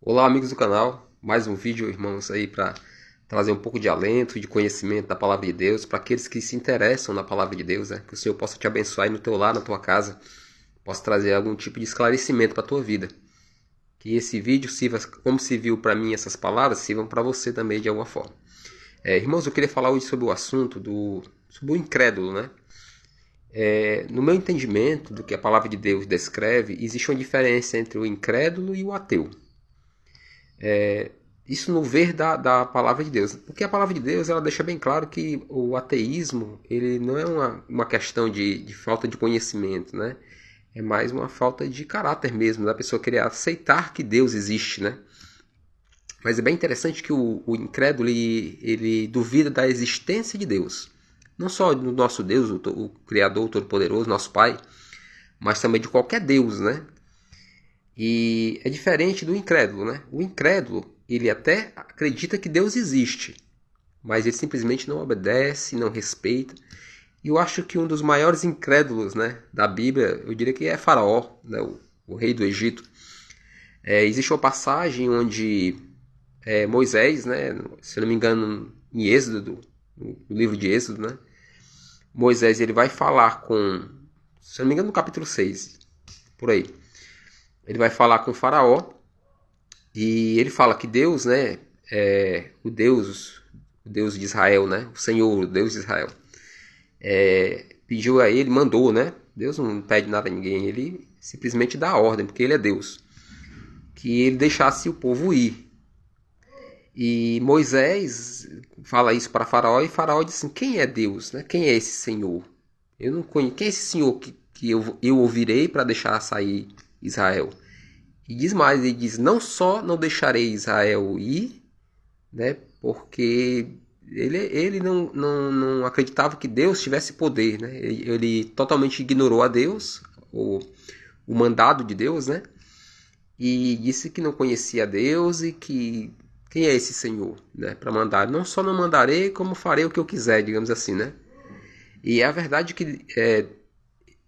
Olá, amigos do canal. Mais um vídeo, irmãos, aí para trazer um pouco de alento e de conhecimento da palavra de Deus para aqueles que se interessam na palavra de Deus, né? Que o Senhor possa te abençoar aí no teu lar, na tua casa, possa trazer algum tipo de esclarecimento para a tua vida. Que esse vídeo sirva, como se viu para mim essas palavras, sirvam para você também de alguma forma. Irmãos, eu queria falar hoje sobre o assunto sobre o incrédulo, né? No meu entendimento do que a palavra de Deus descreve, existe uma diferença entre o incrédulo e o ateu. Isso no ver da palavra de Deus. Porque a palavra de Deus ela deixa bem claro que o ateísmo ele não é uma questão de falta de conhecimento, né? É mais uma falta de caráter mesmo, da pessoa querer aceitar que Deus existe, né? Mas é bem interessante que o incrédulo ele duvida da existência de Deus. Não só do nosso Deus, o Criador, o Todo-Poderoso, nosso Pai, mas também de qualquer Deus, né? E é diferente do incrédulo, né? O incrédulo, ele até acredita que Deus existe, mas ele simplesmente não obedece, não respeita. E eu acho que um dos maiores incrédulos, né, da Bíblia, eu diria que é Faraó, né, o rei do Egito. Existe uma passagem onde Moisés, né, se eu não me engano, em Êxodo, no livro de Êxodo, né, Moisés ele vai falar com, se eu não me engano, no capítulo 6, por aí. Ele vai falar com Faraó e ele fala que Deus, né, é o Deus de Israel, né, o Senhor, o Deus de Israel, pediu a ele, mandou, né, Deus não pede nada a ninguém, ele simplesmente dá a ordem, porque ele é Deus, que ele deixasse o povo ir. E Moisés fala isso para Faraó e Faraó diz assim, quem é Deus, né, quem é esse Senhor? Eu não conheço, quem é esse Senhor que eu ouvirei para deixar sair Israel? E diz mais, ele diz, não só não deixarei Israel ir, né, porque ele não acreditava que Deus tivesse poder, né, ele totalmente ignorou a Deus, o mandado de Deus, né, e disse que não conhecia Deus e que quem é esse Senhor, né, para mandar, não só não mandarei, como farei o que eu quiser, digamos assim, né. E é a verdade que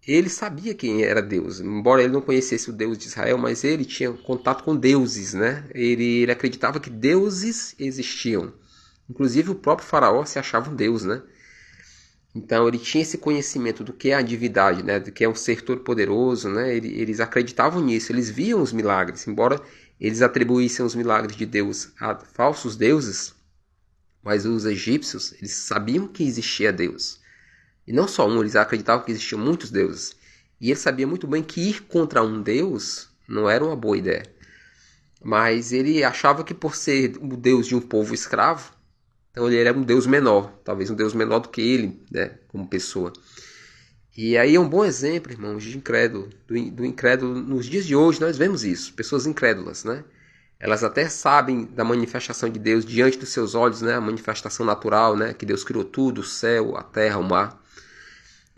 ele sabia quem era Deus, embora ele não conhecesse o Deus de Israel, mas ele tinha contato com deuses, né? Ele acreditava que deuses existiam. Inclusive o próprio faraó se achava um deus, né? Então ele tinha esse conhecimento do que é a divindade, né? Do que é um ser todo-poderoso, né? Eles acreditavam nisso, eles viam os milagres, embora eles atribuíssem os milagres de Deus a falsos deuses, mas os egípcios, eles sabiam que existia Deus. E não só um, eles acreditavam que existiam muitos deuses. E ele sabia muito bem que ir contra um deus não era uma boa ideia. Mas ele achava que por ser o deus de um povo escravo, então ele era um deus menor, talvez um deus menor do que ele, né, como pessoa. E aí é um bom exemplo, irmãos, de incrédulo, do incrédulo. Nos dias de hoje nós vemos isso, pessoas incrédulas, né? Elas até sabem da manifestação de Deus diante dos seus olhos, né? A manifestação natural, né? Que Deus criou tudo, o céu, a terra, o mar.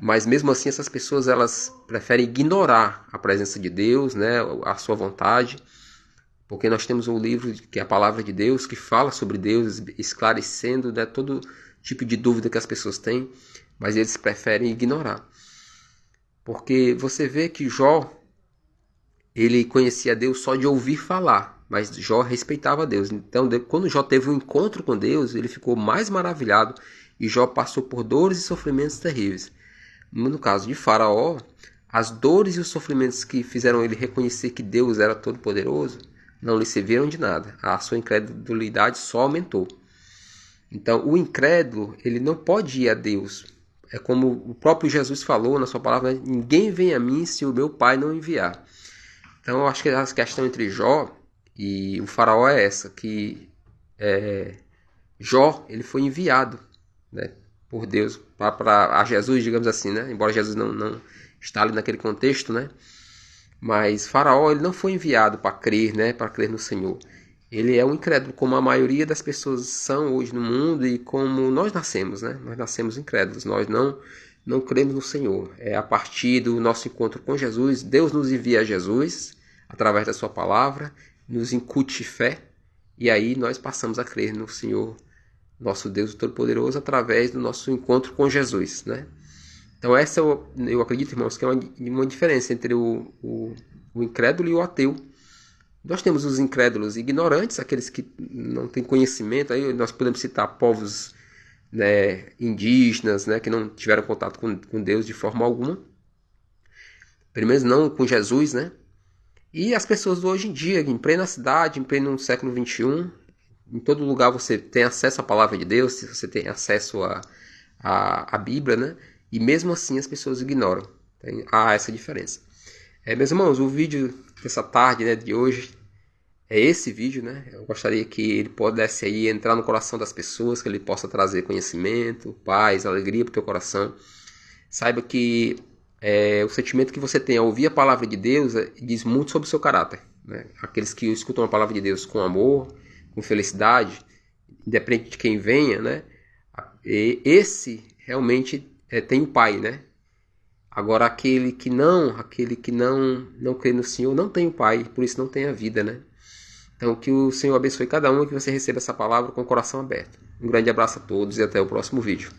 Mas mesmo assim essas pessoas elas preferem ignorar a presença de Deus, né, a sua vontade, porque nós temos um livro que é a palavra de Deus que fala sobre Deus, esclarecendo, né, todo tipo de dúvida que as pessoas têm, mas eles preferem ignorar. Porque você vê que Jó, ele conhecia Deus só de ouvir falar, mas Jó respeitava Deus. Então, quando Jó teve um encontro com Deus, ele ficou mais maravilhado e Jó passou por dores e sofrimentos terríveis. No caso de Faraó, as dores e os sofrimentos que fizeram ele reconhecer que Deus era todo-poderoso não lhe serviram de nada. A sua incredulidade só aumentou. Então, o incrédulo, ele não pode ir a Deus. É como o próprio Jesus falou na sua palavra, né? Ninguém vem a mim se o meu Pai não enviar. Então, eu acho que a questão entre Jó e o Faraó é essa, que Jó ele foi enviado, né, por Deus para Jesus, digamos assim, né? Embora Jesus não está ali naquele contexto, né? Mas Faraó ele não foi enviado para crer, né? Para crer no Senhor. Ele é um incrédulo, como a maioria das pessoas são hoje no mundo e como nós nascemos, né? Nós nascemos incrédulos, nós não cremos no Senhor. É a partir do nosso encontro com Jesus, Deus nos envia a Jesus através da sua palavra, nos incute fé e aí nós passamos a crer no Senhor, nosso Deus Todo-Poderoso, através do nosso encontro com Jesus, né? Então essa eu acredito, irmãos, que é uma diferença entre o incrédulo e o ateu. Nós temos os incrédulos e ignorantes, aqueles que não têm conhecimento. Aí nós podemos citar povos, né, indígenas, né, que não tiveram contato com Deus de forma alguma. Pelo menos não com Jesus, né? E as pessoas do hoje em dia, em plena cidade, em pleno século XXI, em todo lugar você tem acesso à palavra de Deus, você tem acesso à Bíblia, né? E mesmo assim as pessoas ignoram. Há essa diferença. Meus irmãos, o vídeo dessa tarde, né, de hoje é esse vídeo, né? Eu gostaria que ele pudesse aí entrar no coração das pessoas, que ele possa trazer conhecimento, paz, alegria para o teu coração. Saiba que o sentimento que você tem ao ouvir a palavra de Deus diz muito sobre o seu caráter, né? Aqueles que escutam a palavra de Deus com amor, com felicidade, independente de quem venha, né? Esse realmente tem o Pai, né? Agora aquele que não crê no Senhor não tem o Pai, por isso não tem a vida, né? Então que o Senhor abençoe cada um e que você receba essa palavra com o coração aberto. Um grande abraço a todos e até o próximo vídeo.